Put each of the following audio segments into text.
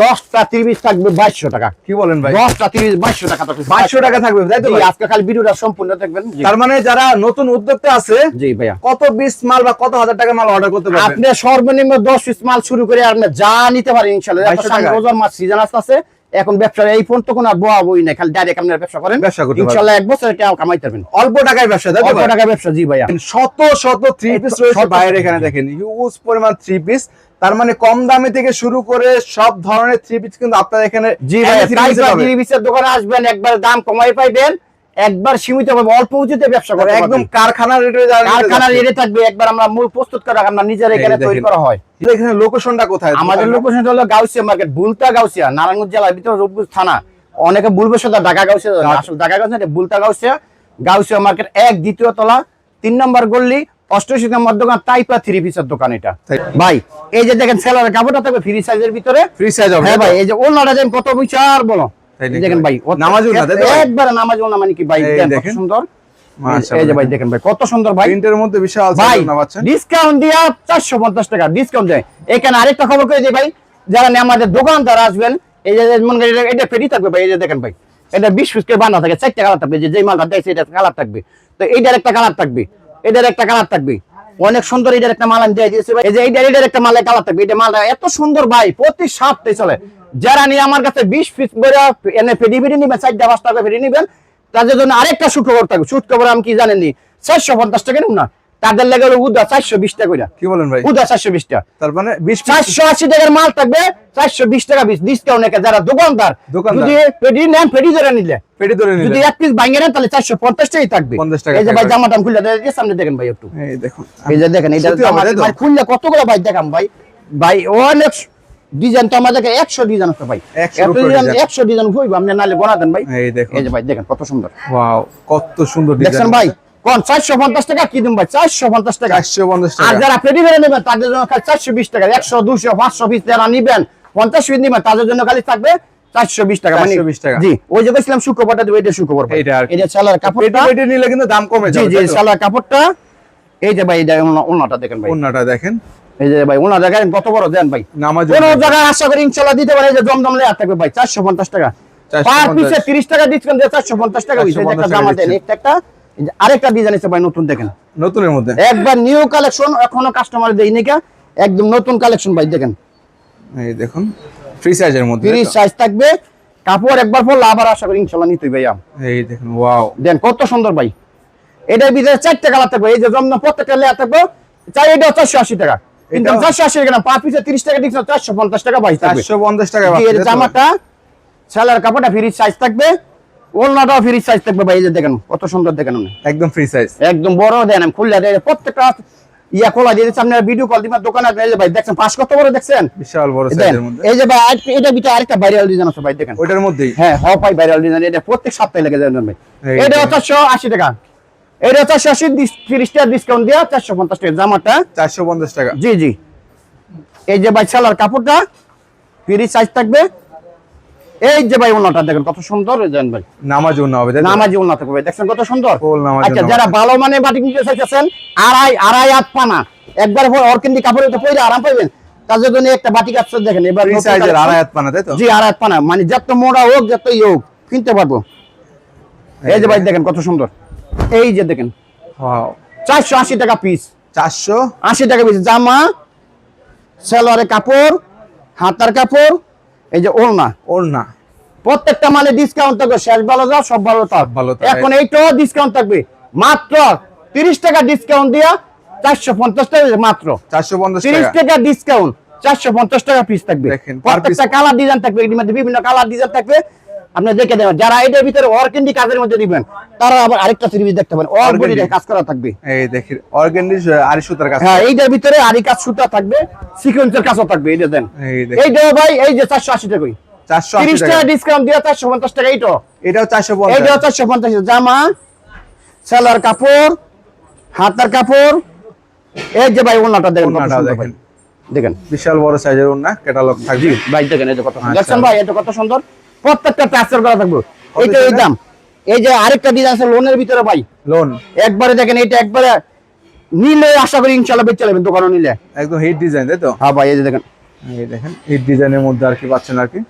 10টা 30 থাকবে 2200 টাকা। কি বলেন ভাই? 10টা 30 2200 টাকা থাকবে। 2200 টাকা থাকবে তাই তো জি, ভাই? আজকে খালি ভিডিওটা সম্পূর্ণ দেখবেন। তার মানে যারা নতুন উদ্যোক্তা আছে, জি ভাইয়া, কত 20 মাল বা কত হাজার টাকা মাল অর্ডার করতে পারবেন? আপনি সর্বনিম্ন 10 পিস মাল শুরু করে আপনি যা নিতে পারেন ইনশাআল্লাহ। 2200 টাকা। রোজার মাস সিজন আছে, এখন ব্যবসার এই ফোন তো কোনো আর বই নাই, খালি ডাইরেক্ট আপনারা ব্যবসা করেন, ব্যবসা করতে পারবেন। ইনশাআল্লাহ 1 বছরে টাকা কামাইতে পারবেন। অল্প টাকায় ব্যবসা তাই তো অল্প ভাই? টাকা ব্যবসা। জি ভাইয়া, শত শত থ্রি পিস রয়েছে বাইরে, এখানে দেখেন হিউজ পরিমাণ থ্রি পিস। তার মানে কম দামে থেকে শুরু করে সব ধরনের থ্রি পিস কিন্তু আপনারা এখানে জি ভাইয়া, থ্রি দোকানে আসবেন, একবার দাম কমাই পাইবেন, একবার সীমিত ভাবে অল্প পুঁজিতে ব্যবসা করে একদম কারখানার রেটে, কারখানার রেটে থাকবে। একবার আমরা মূল প্রস্তুত করে আমরা নিজের এখানে তৈরি করা হয়। এখানে লোকেশনটা কোথায়? আমাদের লোকেশন হলো গাউসিয়া মার্কেট, বুলতা গাউসিয়া, নারায়ণগঞ্জ জেলার ভিতরে রূপগঞ্জ থানা। অনেকে ভুলবে সেটা ঢাকা গাউসিয়া, আসলে ঢাকা গাউসিয়া না, বুলতা গাউসিয়া, গাউসিয়া মার্কেট 1 দ্বিতীয় তলা 3 নম্বর গলি 88 নম্বর দোকান, টাইপা থ্রি পিসের দোকান এটা। ভাই এই যে দেখেন সেলারের কাপড়টা থাকবে ফ্রি সাইজের ভিতরে, ফ্রি সাইজ হবে। হ্যাঁ ভাই, এই যে ওনাটা দেন কত বিচার বলো, দেখেন ভাই নামাজুল না তাই তো? একবারে নামাজুল না, মানে কি ভাই দেখেন কত সুন্দর। মাশাআল্লাহ, এই যে ভাই দেখেন ভাই কত সুন্দর ভাই, প্রিন্টের মধ্যে বিশাল ভাই সাইজ নামাচ্ছেন। ডিসকাউন্ট দিয়া 450 টাকা ডিসকাউন্ট দেয়। এখানে আরেকটা খবর করে দিই ভাই, যারা আমাদের দোকানদার আসবেন, এই যে মনে করেন এটা ফ্রি থাকবে ভাই। এই যে দেখেন ভাই, এটা 20 পিস করে বানা থাকে, 4টা কালার থাকবে, যে মালটা দেয় এটা কালার থাকবে, তো এইটার একটা কালার থাকবে, এটার একটা কালার থাকবে, অনেক সুন্দর। এটার একটা মাল আমি দিয়ে দিয়েছি ভাই, এই যে এইটার একটা মালের কালার থাকবে, এটা মালটা এত সুন্দর ভাই, প্রতি সপ্তাহে চলে। যারা নিয়ে আমার কাছে 20 পিস করে এনে ফেডি নিবেন, 4টা 5টা ফেডি নিবেন, তাদের জন্য আরেকটা সুখবর থাকবে। সুখবর আমি কি জানেন নি, 450 টাকা নিব না, তাদের লেগে হলো উদা 420 টাকা করে। কি বলেন ভাই? উদা 420 টাকা, তার মানে 20 480 টাকার মাল থাকবে, 420 টাকা পিস ডিসকাউন্ট। যারা দোকানদার যদি পেডি নেন, পেডি ধরে নিলে, পেডি ধরে নিলে যদি এক পিস ভাঙে নেন তাহলে 450 টাকাই থাকবে। 50 টাকা। এই যে ভাই জামাটা খুলে দিয়ে সামনে দেখেন ভাই একটু, এই দেখুন, এই যে দেখেন এটা ভাই খুললে কতগুলো ভাই দেখাম ভাই। ভাই অনেক ডিজাইন তো আমাদের 100 ডিজাইন আছে ভাই, 100 ডিজাইন হইব, আপনি নালে গোনা দেন ভাই। এই দেখুন, এই যে ভাই দেখেন কত সুন্দর, ওয়াও কত সুন্দর ডিজাইন দেখছেন ভাই। কোন 450 টাকা কি দিন ভাই, 450 টাকা। 450 আর টাকা। যারা পেডি করে নেবেন তাদের জন্য খালি 420 টাকা, 100 200 500 পিস যারা নেবেন, 50 পিস নেবেন, তাদের জন্য খালি থাকবে 420 টাকা। 420 টাকা। জি, ওই যে বলছিলাম শুক্রবারটা দেব, এটা শুক্রবার ভাই। এটা আর কি। এটা সালোয়ার কাপড়টা, পেডি নিলে কিন্তু দাম কমে জি যাবে। জি, সালোয়ার কাপড়টা। এই যে ভাই এটা ওনাটা দেখেন ভাই, ওন্নাটা দেখেন, এই যে ভাই ওনা দেখেন কত বড় দেন ভাই। নামাজ কোন জায়গায় আশা করি ইনশাআল্লাহ দিতে পারে। যে জমজম লেয়ার থাকবে ভাই 450 টাকা, 450 পার পিসে 30 টাকা ডিসকাউন্ট দিয়ে 450 টাকা হইছে। একটা জামা দেন, একটা আরেকটা ডিজাইন আছে ভাই নতুন, দেখেন নতুনের মধ্যে একবার নিউ কালেকশন, এখনো কাস্টমার দেই নাকি, একদম নতুন কালেকশন ভাই দেখেন। এই দেখুন ফ্রি সাইজের মধ্যে, ফ্রি সাইজ থাকবে, কাপড় একবার পরলে আবার আশা করি ইনশাআল্লাহ নিতেই ভাইয়া। এই দেখুন, ওয়াও দেন কত সুন্দর ভাই। এটার ভিতরে 4টা কালার থাকবে, এই যে জমজম প্রত্যেকটা লেয়ার থাকবে, চাই এটা 480 টাকা, কিন্তু 480 টাকা না, পার পিসে 30 টাকা ডিসকাউন্ট, 450 টাকা ভাই থাকবে। 450 টাকা। এই জামাটা সেলার কাপড়টা ফ্রি সাইজ থাকবে, ওলনাটাও ফ্রি সাইজ থাকবে ভাই। এই যে দেখেন কত সুন্দর, দেখেন আপনি একদম ফ্রি সাইজ, একদম বড় দেন, আমি খুললে দেন প্রত্যেকটা ইয়া খোলা দিয়ে দিচ্ছি। আপনারা ভিডিও কল দিবেন দোকানে আসবেন, এই যে ভাই দেখছেন পাঁচ কত বড় দেখছেন, বিশাল বড় দেন। সাইজের মধ্যে। এই যে ভাই এটা ভিতরে আরেকটা ভাইরাল ডিজাইন আছে ভাই, দেখেন ওইটার মধ্যেই, হ্যাঁ ভাই ভাইরাল ডিজাইন, এটা প্রত্যেক সপ্তাহে লেগে যায় ভাই। এটা 480 টাকা, এটা 480 30 টাকা ডিসকাউন্ট দিয়ে 450 টাকা জামাটা, 450 টাকা। জি জি। এই যে ভাই সেলার কাপড়টা ফ্রি সাইজ থাকবে। এই যে ভাই ওনাটা দেখেন কত সুন্দর জানেন ভাই, নামাজ ওন্না হবে, নামাজি ওনা থাকবে ভাই, দেখছেন কত সুন্দর। ফুল নামাজ। আচ্ছা, যারা ভালো মানে বাটি নিতে চাইতেছেন, আড়াই হাত পানা একবার পর অর্কেন্ডি কাপড়ে তো পরে আরাম পাবেন, তাদের জন্য একটা বাটি কাপড় দেখেন এবার ফ্রি সাইজের আড়াই হাত পানা তাই তো? জি, আড়াই হাত পানা, মানে যত মোড়া হোক যত হোক কিনতে পারবো। এই যে ভাই দেখেন কত সুন্দর, এই যে দেখেন ওয়াও 480 টাকা পিস, 480 টাকা পিস জামা, সালোয়ারের কাপড়, হাতার কাপড়, এই যে ওড়না, ওন্না প্রত্যেকটা মালে ডিসকাউন্ট থাকবে। শেষ ভালো যাও সব ভালো থাক, ভালো থাক। এখন এইটাও ডিসকাউন্ট থাকবে, মাত্র 30 টাকা ডিসকাউন্ট দিয়া 450 টাকা, মাত্র 450 30 টাকা। টাকা ডিসকাউন্ট 450 টাকা পিস থাকবে। দেখেন, প্রত্যেকটা কালার ডিজাইন থাকবে, এর মধ্যে বিভিন্ন কালার ডিজাইন থাকবে, আপনি দেখে দেবেন। যারা এটার ভিতরে অর্কেন্ডি কাজের মধ্যে দিবেন, তারা আবার আরেকটা সিরিজ দেখতে পারেন, অর্কেন্ডি কাজ করা থাকবে। এই দেখেন অর্গানিক আরি সুতার কাজ। হ্যাঁ, এইটার ভিতরে আরি কাজ সুতা থাকবে, সিকোয়েন্সের কাজও থাকবে, এইটা দেন। এই দেখেন, এইটাও ভাই এই যে 480 টাকা, 480 30 টাকা। টাকা ডিসকাউন্ট দিয়ে 450 টাকা। এইটাও এটাও 450। এইটাও 450 জামা, সালোয়ার কাপড়, হাতার কাপড়। এই যে ভাই ওন্নাটা দেখেন কত ওন্নাটাও সুন্দর দেখেন, ভাই, দেখেন বিশাল বড় সাইজের ওন্না, ক্যাটালগ থাকবে ভাই, দেখেন এই যে কত সুন্দর, আচ্ছা। দেখছেন ভাই এটা কত সুন্দর, প্রত্যেকটা টাচের করা থাকবে। এইটা এই দাম। এই যে আরেকটা ডিজাইন আছে লোনের ভিতরে ভাই, লোন একবারে দেখেন, এটা একবারে নিলে আশা করি ইনশাআল্লাহ বেচে যাবেন দোকানে নিলে। একদম হিট ডিজাইন তাই তো? হ্যাঁ ভাই, এই যে দেখেন এই দেখেন এই ডিজাইনের মধ্যে আর কি পাচ্ছেন আর কি।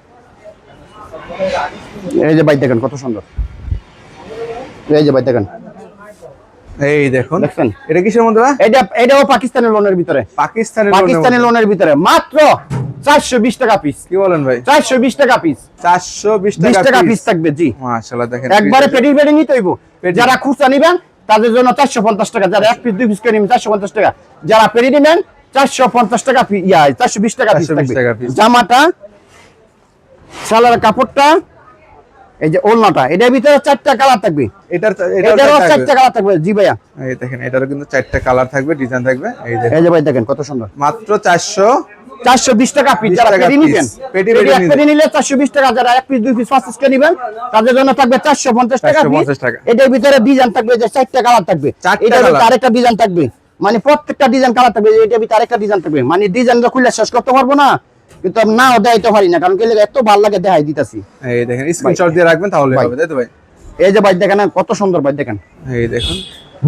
এই যে ভাই দেখেন কত সুন্দর, এই যে ভাই দেখেন, এই দেখুন দেখছেন এটা কিসের মধ্যে ভাই? এটাও পাকিস্তানের লোনের ভিতরে, পাকিস্তানি লোনের ভিতরে মাত্র 420 টাকা পিস। কি বলেন ভাই? 420 টাকা পিস, 420 20 টাকা পিস পিস থাকবে জি। মাশাআল্লাহ দেখেন একবারে পেডি পেডি নিতে হইব। যারা খুচরা নিবেন তাদের জন্য 450 টাকা, যারা এক পিস দুই পিস করে নিবেন 450 টাকা, যারা পেডি নিবেন 450 টাকা 420 টাকা পিস 420 টাকা থাকবে। পিস। জামাটা, সালোয়ার কাপড়টা, এই যে ওড়নাটা, এটার ভিতরে 4টা কালার থাকবে। এটারও 4টা কালার থাকবে জি ভাইয়া। এই দেখেন এটারও কিন্তু 4টা কালার থাকবে, ডিজাইন থাকবে। এই দেখেন এই যে ভাই দেখেন কত সুন্দর, মাত্র 420 টাকা পিস। যারা টাকা পেডি piece। নিবেন, পেডি পেডি এক নিবেন। পেডি নিলে 420 টাকা, যারা এক পিস দুই পিস পাঁচ পিস করে নিবেন তাদের জন্য থাকবে 450 টাকা পিস। 450 টাকা। এটার ভিতরে ডিজাইন থাকবে যে 4টা কালার থাকবে, 4টা এটার ভিতরে কালার। আরেকটা ডিজাইন থাকবে, মানে প্রত্যেকটা ডিজাইন কালার থাকবে, এটার ভিতরে আরেকটা ডিজাইন থাকবে, মানে ডিজাইনটা খুলে শেষ করতে পারবো না, কিন্তু আমি নাও দেখাইতে পারি না, কারণ কি লাগে এত ভালো লাগে দেখাই দিতাছি। এই দেখেন স্ক্রিনশট দিয়ে রাখবেন তাহলে হবে, তাই তো ভাই? এই যে ভাই দেখেন কত সুন্দর, ভাই দেখেন এই দেখুন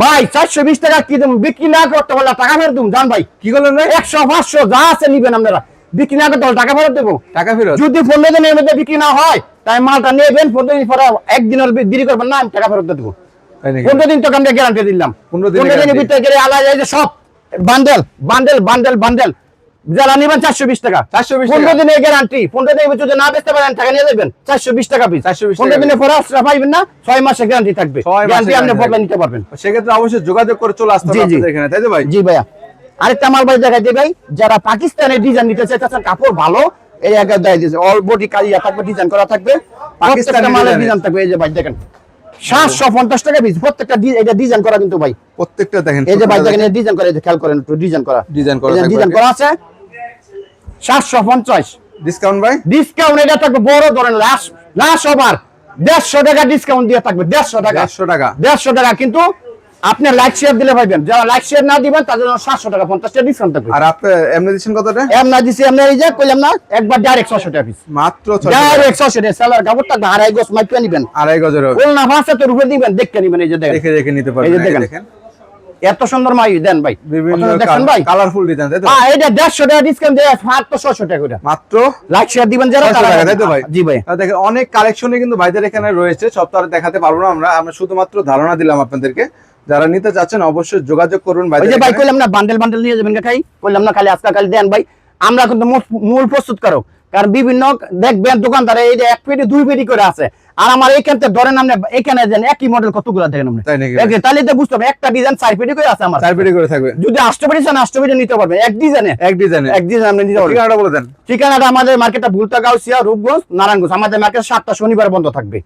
ভাই 420 টাকা কি দেব, বিক্রি না করতে পারলে টাকা ফেরত দেব জান ভাই। কি করলেন ভাই? 100 500 যা আছে নিবেন আপনারা, বিক্রি না করতে পারলে টাকা ফেরত দেবো। টাকা ফেরত? যদি 15 দিনের মধ্যে বিক্রি না হয় তাই মালটা নেবেন, 15 দিন পরে একদিনের দেরি করবেন না, আমি টাকা ফেরত দেবো। তাই নাকি? 15 দিন তো আমরা গ্যারান্টি দিলাম, 15 দিনের 15 দিনের guarantee। ভিতরে গেলে আলাদা এই যে সব বান্ডেল বান্ডেল বান্ডেল বান্ডেল যারা নেবেন 420 টাকা, 420 15 টাকা। দিনের গ্যারান্টি, 15 দিনের ভিতরে যদি না বেচতে পারেন টাকা নিয়ে যাবেন 420 টাকা পিস। 420 টাকা 15 দিনের পরে আসলে পাইবেন না, 6 মাসের গ্যারান্টি থাকবে, 6 মাসের গ্যারান্টি আপনি guarantee বদলা থাকবে। নিতে পারবেন। সেক্ষেত্রে অবশ্যই যোগাযোগ করে চলে আসতে জি, হবে জি। আপনাদের এখানে, তাই তো ভাই? জি ভাইয়া, আরেকটা মাল ভাই দেখাই দিই ভাই, যারা পাকিস্তানের ডিজাইন নিতে চাইতেছেন, কাপড় ভালো, এই একটা দেখাই দিয়েছে, অল বডি কালিয়া থাকবে, ডিজাইন করা থাকবে, প্রত্যেকটা মালের design-এর। ডিজাইন থাকবে। এই যে ভাই দেখেন 750 টাকা পিস, প্রত্যেকটা এটা ডিজাইন করা কিন্তু ভাই। প্রত্যেকটা দেখেন এই যে ভাই দেখেন ডিজাইন করা, এই যে খেয়াল করেন একটু, ডিজাইন করা, ডিজাইন করা থাকবে। ডিজাইন করা আছে 750। ডিসকাউন্ট ভাই? ডিসকাউন্ট এটা থাকবে বড় ধরনের, লাস্ট ওভার 150 টাকা ডিসকাউন্ট দিয়ে থাকবে, 150 টাকা, 150 টাকা। 150 টাকা। কিন্তু আপনি লাইক শেয়ার দিলে পাইবেন, যারা লাইক শেয়ার না দিবেন তাদের জন্য 700 টাকা 50 টাকা ডিসকাউন্ট থাকবে। আর আপনি এমনি দিচ্ছেন কতটা? এমনা দিছি, এমনা এই যে কইলাম না, একবার ডাইরেক্ট 600 টাকা পিস, মাত্র 600 টাকা। ডাইরেক্ট 600 টাকা। সেলার কাপড় থাকবে, আড়াই গজ মাইপা নিবেন, আড়াই গজের হবে। কোন না ভাষা তো রূপে দিবেন, দেখে নিবেন। এই যে দেখেন দেখে দেখে নিতে এই পারবেন। যে এই দেখেন। দেখেন এত সুন্দর মাই দেন ভাই, বিভিন্ন কত দেখেন ভাই। কালারফুল ডিজাইন, তাই তো? হ্যাঁ, এটা 150 টাকা ডিসকাউন্ট দেয়, মাত্র 600 টাকা করে। মাত্র লাইক শেয়ার দিবেন যারা 600 তারা, টাকা, তাই তো ভাই? জি ভাই। দেখেন অনেক কালেকশনই কিন্তু ভাইদের এখানে রয়েছে, সব তো আর দেখাতে পারবো না আমরা শুধুমাত্র ধারণা দিলাম আপনাদেরকে। যারা নিতে চাচ্ছেন অবশ্যই যোগাযোগ করুন ওই ভাইদের যে ভাই এখানে। কইলাম না বান্ডেল বান্ডেল নিয়ে যাবেন খাই, কইলাম না খালি আজকে খালি দেন ভাই। আমরা কিন্তু মূল প্রস্তুত করো, কারণ বিভিন্ন দেখবেন দোকানদারে এই যে এক পেটি দুই পেটি করে আছে, আর আমার এইখান থেকে ধরেন আপনি এখানে দেন একই মডেল কতগুলো দেখেন আপনি, তাই নাকি? তাহলে তো বুঝতে হবে একটা ডিজাইন 4 পেটি করে আছে আমার। 4 পেটি করে থাকবে। যদি 8 পেটি চান 8 পেটি নিতে পারবেন, এক ডিজাইনে এক ডিজাইনে এক ডিজাইন আপনি নিতে পারবেন। ঠিকানাটা বলে দেন। ঠিকানাটা আমাদের মার্কেটটা ভুলতা গাউসিয়া রূপগঞ্জ নারায়ণগঞ্জ। আমাদের মার্কেট 7টা শনিবার বন্ধ থাকবে।